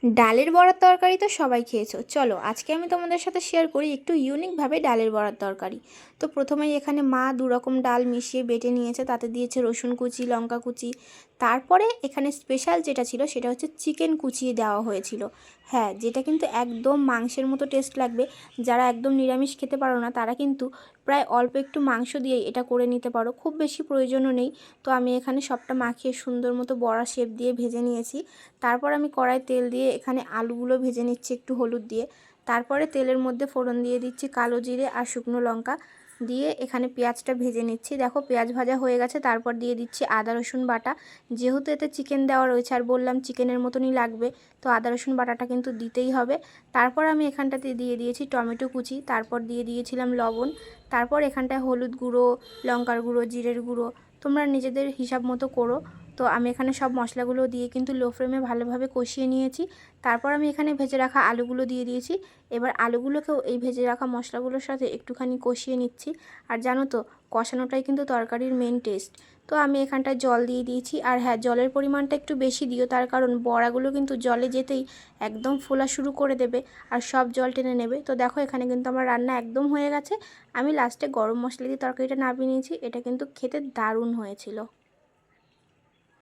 ডালের বড়ার তরকারি তো সবাই খেয়েছো। চলো আজকে আমি তোমাদের সাথে শেয়ার করি একটু ইউনিকভাবে ডালের বড়ার তরকারি। তো প্রথমেই এখানে মা দু রকম ডাল মিশিয়ে বেটে নিয়েছে, তাতে দিয়েছে রসুন কুচি, লঙ্কা কুচি। তারপরে এখানে স্পেশাল যেটা ছিল সেটা হচ্ছে চিকেন কুচিয়ে দেওয়া হয়েছিল। হ্যাঁ, যেটা কিন্তু একদম মাংসের মতো টেস্ট লাগবে। যারা একদম নিরামিষ খেতে পারো না তারা কিন্তু প্রায় অল্প একটু মাংস দিয়েই এটা করে নিতে পারো, খুব বেশি প্রয়োজনও নেই। তো আমি এখানে সবটা মাখিয়ে সুন্দর মতো বড়া শেপ দিয়ে ভেজে নিয়েছি। তারপর আমি কড়াই তেল দিয়ে এখানে আলুগুলো ভেজে নিচ্ছি একটু হলুদ দিয়ে। তারপরে তেলের মধ্যে ফোড়ন দিয়ে দিচ্ছি কালো জিরে আর শুকনো লঙ্কা দিয়ে এখানে পেঁয়াজটা ভেজে নিচ্ছি। দেখো পেঁয়াজ ভাজা হয়ে গেছে, তারপর দিয়ে দিচ্ছি আদা রসুন বাটা। যেহেতু এতে চিকেন দেওয়া রয়েছে আর বললাম চিকেনের মতনই লাগবে, তো আদা রসুন বাটাটা কিন্তু দিতেই হবে। তারপর আমি এখানটাতে দিয়ে দিয়েছি টমেটো কুচি, তারপর দিয়ে দিয়েছিলাম লবণ। তারপর এখানটায় হলুদ গুঁড়ো, লঙ্কার গুঁড়ো, জিরের গুঁড়ো তোমরা নিজেদের হিসাব মতো করো। তো আমি এখানে সব মশলাগুলো দিয়ে কিন্তু লো ফ্লেমে ভালোভাবে কষিয়ে নিয়েছি। তারপর আমি এখানে ভেজে রাখা আলুগুলো দিয়ে দিয়েছি। এবার আলুগুলোকেও এই ভেজে রাখা মশলাগুলোর সাথে একটুখানি কষিয়ে নিচ্ছি। আর জানো তো, কষানোটাই কিন্তু তরকারির মেন টেস্ট। তো আমি এখানটায় জল দিয়ে দিয়েছি। আর হ্যাঁ, জলের পরিমাণটা একটু বেশি দিও, তার কারণ বড়াগুলো কিন্তু জলে যেতেই একদম ফোলা শুরু করে দেবে আর সব জল টেনে নেবে। তো দেখো এখানে কিন্তু আমার রান্না একদম হয়ে গেছে। আমি লাস্টে গরম মশলা দিয়ে তরকারিটা নামিয়ে নিয়েছি। এটা কিন্তু খেতে দারুণ হয়েছিল।